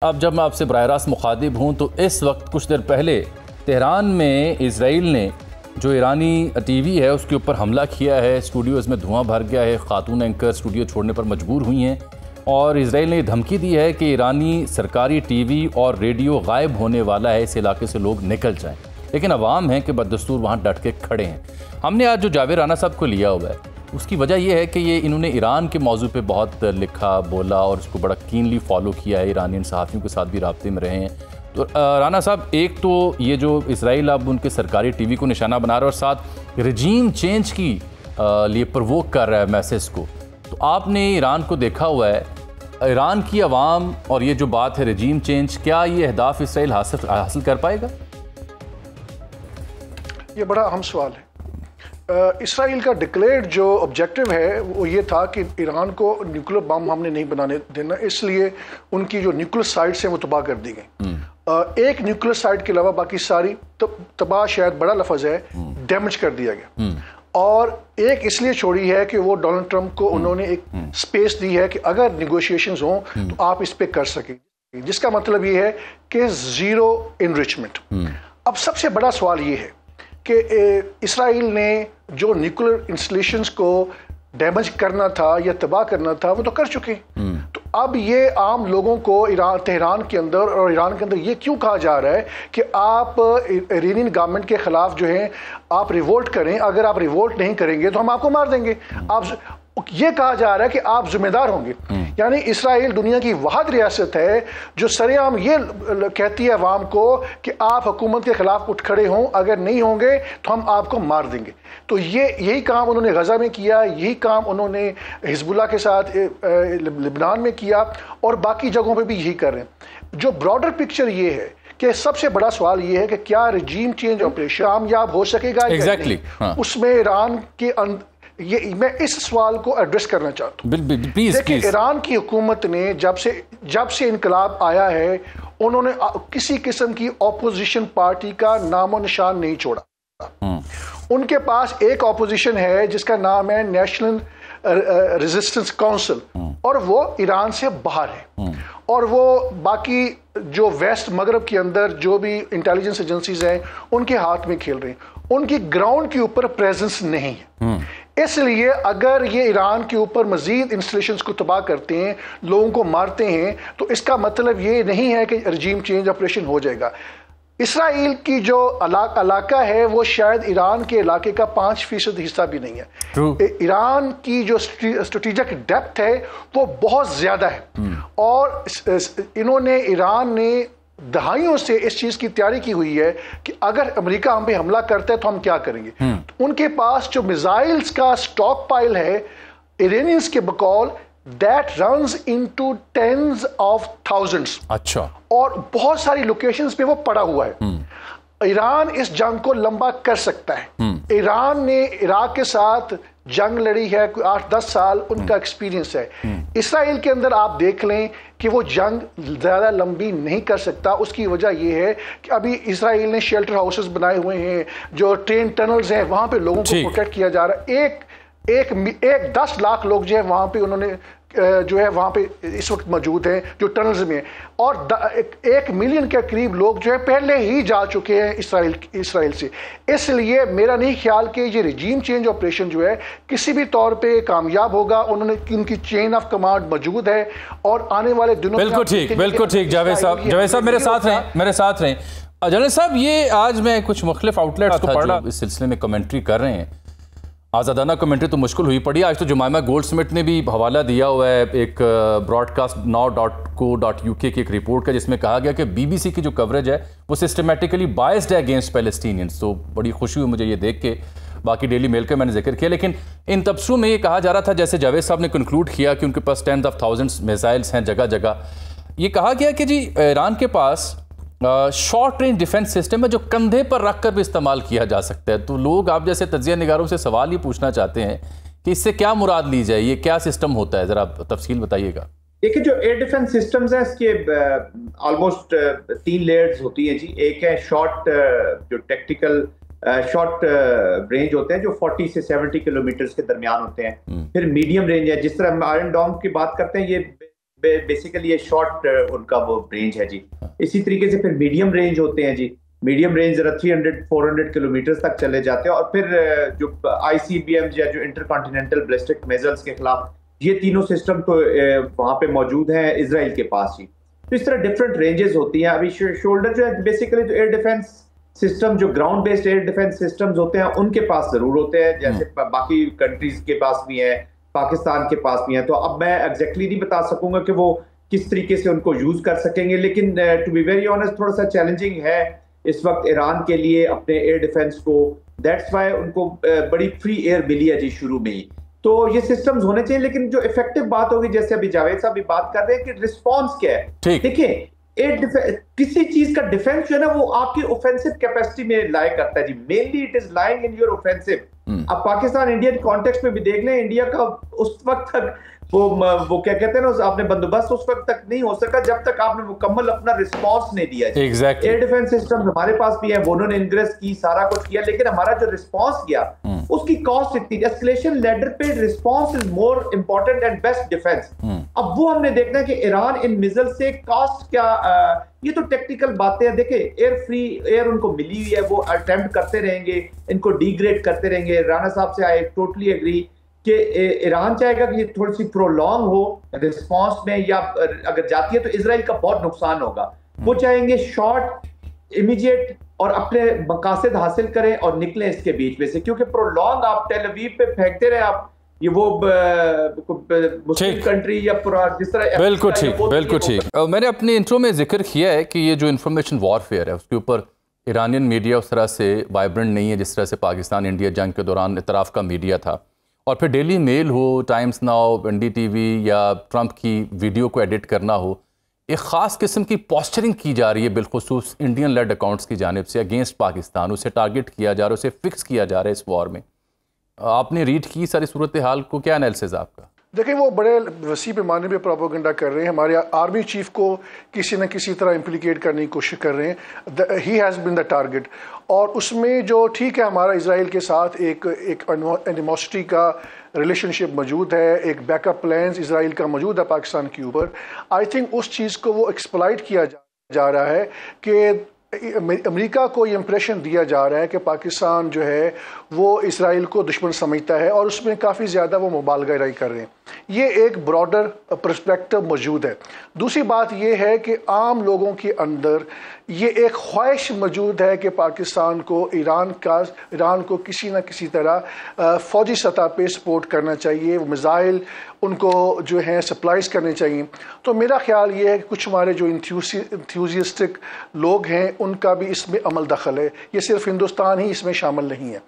अब जब मैं आपसे बराह रास्त मुखातिब हूँ तो इस वक्त कुछ देर पहले तेहरान में इसराइल ने जो ईरानी टीवी है उसके ऊपर हमला किया है। स्टूडियोज़ में धुआं भर गया है, खातून एंकर स्टूडियो छोड़ने पर मजबूर हुई हैं और इसराइल ने धमकी दी है कि ईरानी सरकारी टीवी और रेडियो गायब होने वाला है, इस इलाके से लोग निकल जाएं। लेकिन अवाम है कि बददस्तूर वहाँ डट के खड़े हैं। हमने आज जो जावेद राना साहब को लिया हुआ है उसकी वजह यह है कि ये इन्होंने ईरान के मौजू पे बहुत लिखा बोला और उसको बड़ा कीनली फॉलो किया है, ईरानियन सहाफ़ियों के साथ भी राब्ते में रहे हैं। तो राना साहब, एक तो ये जो इसराइल अब उनके सरकारी टीवी को निशाना बना रहा है और साथ रजीम चेंज की लिए प्रवोक कर रहा है मैसेज को, तो आपने ईरान को देखा हुआ है, ईरान की आवाम और ये जो बात है रजीम चेंज, क्या ये अहदाफ इसराइल हासिल कर पाएगा? ये बड़ा अहम सवाल है। इसराइल का डिक्लेयर्ड जो ऑब्जेक्टिव है वो ये था कि ईरान को न्यूक्लियर बम हमने नहीं बनाने देना, इसलिए उनकी जो न्यूक्लियर साइट्स हैं वो तबाह कर दी गई। एक न्यूक्लियर साइट के अलावा बाकी सारी तबाह शायद बड़ा लफ्ज है, डैमेज कर दिया गया। और एक इसलिए छोड़ी है कि वो डोनाल्ड ट्रंप को उन्होंने एक स्पेस दी है कि अगर निगोशिएशंस हों तो आप इस पे कर सकें, जिसका मतलब ये है कि जीरो इनरिचमेंट। अब सबसे बड़ा सवाल ये है कि इसराइल ने जो न्यूक्लियर इंस्टॉलेशंस को डैमेज करना था या तबाह करना था वो तो कर चुके हैं। तो अब ये आम लोगों को तेहरान के अंदर और ईरान के अंदर ये क्यों कहा जा रहा है कि आप ईरानियन गवर्नमेंट के खिलाफ जो है आप रिवोल्ट करें, अगर आप रिवोल्ट नहीं करेंगे तो हम आपको मार देंगे। आप ये कहा जा रहा है कि आप जिम्मेदार होंगे। यानी इसराइल दुनिया की वाहिद रियासत है जो सरेआम ये कहती है अवाम को कि आप हुकूमत के खिलाफ उठ खड़े हों, अगर नहीं होंगे तो हम आपको मार देंगे। तो यही काम उन्होंने गजा में किया, यही काम उन्होंने हिजबुल्लाह के साथ लिबनान में किया और बाकी जगहों पे भी यही कर रहे हैं। जो ब्रॉडर पिक्चर ये है कि सबसे बड़ा सवाल ये है कि क्या रजीम चेंज ऑपरेशन कामयाब हो सकेगा? एग्जैक्टली उसमें ईरान के ये मैं इस सवाल को एड्रेस करना चाहता हूँ। देखिए, ईरान की हुकूमत ने जब से इनकलाब आया है उन्होंने किसी किस्म की ऑपोजिशन पार्टी का नामो निशान नहीं छोड़ा। उनके पास एक ऑपोजिशन है जिसका नाम है नेशनल रेजिस्टेंस काउंसिल और वो ईरान से बाहर है और वो बाकी जो वेस्ट मगरब के अंदर जो भी इंटेलिजेंस एजेंसीज हैं उनके हाथ में खेल रहे हैं। उनकी ग्राउंड के ऊपर प्रेजेंस नहीं है। इसलिए अगर ये ईरान के ऊपर मजीद इंस्टॉलेशंस को तबाह करते हैं, लोगों को मारते हैं, तो इसका मतलब ये नहीं है कि रजीम चेंज ऑपरेशन हो जाएगा। इसराइल की जो इलाका है वो शायद ईरान के इलाके का 5% हिस्सा भी नहीं है। ईरान की जो स्ट्रेटेजिक डेप्थ है वो बहुत ज्यादा है और ईरान ने दहाइयों से इस चीज की तैयारी की हुई है कि अगर अमेरिका हम पे हमला करता है तो हम क्या करेंगे। तो उनके पास जो मिसाइल्स का स्टॉक पाइल है इरानियंस के बकौल that runs into tens of thousands। अच्छा। और बहुत सारी लोकेशंस पे वो पड़ा हुआ है। ईरान इस जंग को लंबा कर सकता है। ईरान ने इराक के साथ जंग लड़ी है 8-10 साल, उनका एक्सपीरियंस है। इसराइल के अंदर आप देख लें कि वो जंग ज्यादा लंबी नहीं कर सकता। उसकी वजह यह है कि अभी इसराइल ने शेल्टर हाउसेस बनाए हुए हैं, जो ट्रेन टनल्स हैं वहां पे लोगों को प्रोटेक्ट किया जा रहा है। एक 10 लाख लोग जो है वहां पे उन्होंने जो है वहां पे इस वक्त मौजूद हैं जो टनल्स में, और 1 मिलियन के करीब लोग जो है पहले ही जा चुके हैं इसराइल से। इसलिए मेरा नहीं ख्याल कि ये रजीम चेंज ऑपरेशन जो है किसी भी तौर पे कामयाब होगा। उनकी चेन ऑफ कमांड मौजूद है और आने वाले दिनों बिल्कुल ठीक। जावेद साहब मेरे साथ रहें। जावेद साहब, ये आज मैं कुछ मुख्तलिफ आउटलेट्स को पढ़ रहा, इस सिलसिले में कमेंट्री कर रहे हैं। आज़ादाना कमेंट्री तो मुश्किल हुई पड़ी। आज तो जुमाइमा गोल्डस्मिथ ने भी हवाला दिया हुआ है एक broadcastnow.co.uk की एक रिपोर्ट का, जिसमें कहा गया कि BBC की जो कवरेज है वो सिस्टमेटिकली बायस्ड है अगेंस्ट पैलेस्टीनियंस। तो बड़ी खुशी हुई मुझे ये देख के। बाकी डेली मेल का मैंने जिक्र किया, लेकिन इन तबसरों में ये कहा जा रहा था, जैसे जावेद साहब ने कंक्लूड किया कि उनके पास 10s of thousands मिसाइल्स हैं जगह जगह। ये कहा गया कि जी ईरान के पास शॉर्ट रेंज डिफेंस सिस्टम है जो कंधे पर रखकर भी इस्तेमाल किया जा सकता है। तो लोग आप जैसे तज्जिया निगारों से सवाल ही पूछना चाहते हैं कि इससे क्या मुराद ली जाए, ये क्या सिस्टम होता है, जरा आप तफसील बताइएगा। देखिए, जो एयर डिफेंस सिस्टम्स हैं इसके ऑलमोस्ट 3 लेयर्स होती हैं जी। एक है शॉर्ट, जो टेक्टिकल शॉर्ट रेंज होते हैं जो 40 से 70 किलोमीटर के दरमियान होते हैं। फिर मीडियम रेंज है, जिस तरह हम आयरन डोम की बात करते हैं, ये बेसिकली ये शॉर्ट उनका वो रेंज है जी। इसी तरीके से फिर मीडियम रेंज होते हैं जी। मीडियम रेंज जरा 300-400 किलोमीटर तक चले जाते हैं। और फिर जो ICBM या जो इंटरकॉन्टिनेंटल बैलिस्टिक मिसाइल्स के खिलाफ ये तीनों सिस्टम तो वहां पे मौजूद हैं इजराइल के पास ही। तो इस तरह डिफरेंट रेंजेस होती हैं। अभी शोल्डर जो है बेसिकली जो एयर डिफेंस सिस्टम, जो ground based air defence systems होते हैं उनके पास जरूर होते हैं, जैसे बाकी कंट्रीज के पास भी है, पाकिस्तान के पास भी है। तो अब मैं एग्जैक्टली नहीं बता सकूंगा कि वो किस तरीके से उनको यूज कर सकेंगे, लेकिन टू बी वेरी ऑनेस्ट थोड़ा सा चैलेंजिंग है इस वक्त ईरान के लिए अपने एयर डिफेंस को। दैट्स वाई उनको बड़ी फ्री एयर मिली है जी शुरू में ही। तो ये सिस्टम्स होने चाहिए, लेकिन जो इफेक्टिव बात होगी, जैसे अभी जावेद साहब भी बात कर रहे हैं कि रिस्पॉन्स क्या है। देखिए किसी चीज का डिफेंस जो है ना वो आपकी ऑफेंसिव कैपेसिटी में लाया करता है जी। Mainly it is lying in your offensive. अब पाकिस्तान इंडिया के कॉन्टेक्स्ट में भी देख लें, इंडिया का उस वक्त तक वो क्या कहते हैं ना, आपने बंदोबस्त उस वक्त तक नहीं हो सका जब तक आपने मुकम्मल अपना रिस्पांस नहीं दिया। exactly. एयर डिफेंस सिस्टम हमारे पास भी है, वो उन्होंने इंग्रेस की, सारा कुछ किया, लेकिन हमारा जो रिस्पांस किया उसकी कॉस्ट इतनी। एस्केलेशन लेडर पे response is more important and best defence. अब वो हमने देखना है कि ईरान इन मिसाइल से कॉस्ट क्या, ये तो टेक्निकल बातें हैं। देखिए एयर उनको मिली हुई है, वो अटेम्प्ट करते रहेंगे, इनको डिग्रेड करते रहेंगे। राणा साहब से आई टोटली एग्री कि ईरान चाहेगा कि थोड़ी सी प्रोलॉन्ग हो रिस्पांस में, या अगर जाती है तो इजराइल का बहुत नुकसान होगा। वो चाहेंगे शॉर्ट, इमीडिएट और अपने मकासद हासिल करें और निकलें इसके बीच में से, क्योंकि प्रोलॉन्ग आप टेल अवीव पे फेंकते रहे, आप ये वो मुस्लिम कंट्री या पूरा जिस तरह। बिल्कुल ठीक, बिल्कुल ठीक। मैंने अपने इंट्रो में जिक्र किया है कि ये जो इंफॉर्मेशन वॉरफेयर है उसके ऊपर ईरानियन मीडिया उस तरह से वाइब्रेंट नहीं है जिस तरह से पाकिस्तान इंडिया जंग के दौरान इतराफ़ का मीडिया था। और फिर डेली मेल हो, टाइम्स नाउ, NDTV या ट्रंप की वीडियो को एडिट करना हो, एक ख़ास किस्म की पॉस्चरिंग की जा रही है बिलखुसूस इंडियन लेड अकाउंट्स की जानिब से अगेंस्ट पाकिस्तान। उसे टारगेट किया जा रहा है, उसे फिक्स किया जा रहा है इस वॉर में। आपने रीड की सारी सूरत हाल को, क्या एनालिसिस आपका? देखिए वो बड़े वसी पैमाने पे प्रोपेगेंडा कर रहे हैं, हमारे आर्मी चीफ को किसी न किसी तरह इम्प्लीकेट करने की कोशिश कर रहे हैं। He has been the target. और उसमें जो ठीक है हमारा इजराइल के साथ एक एनिमोसिटी का रिलेशनशिप मौजूद है, एक बैकअप प्लान्स इजराइल का मौजूद है पाकिस्तान के ऊपर। आई थिंक उस चीज़ को वो एक्सप्लॉइट किया जा रहा है कि अमेरिका को ये इंप्रेशन दिया जा रहा है कि पाकिस्तान जो है वो इसराइल को दुश्मन समझता है, और उसमें काफ़ी ज़्यादा वो मुबालगाई कर रहे हैं। ये एक ब्रॉडर पर्सपेक्टिव मौजूद है। दूसरी बात ये है कि आम लोगों के अंदर ये एक ख्वाहिश मौजूद है कि पाकिस्तान को ईरान को किसी न किसी तरह फ़ौजी सतह पे सपोर्ट करना चाहिए, वो मिसाइल उनको जो हैं सप्लाईज करने चाहिए। तो मेरा ख्याल ये है कि कुछ हमारे जो इंथ्यूजिस्टिक लोग हैं उनका भी इसमें अमल दखल है, ये सिर्फ हिंदुस्तान ही इसमें शामिल नहीं है।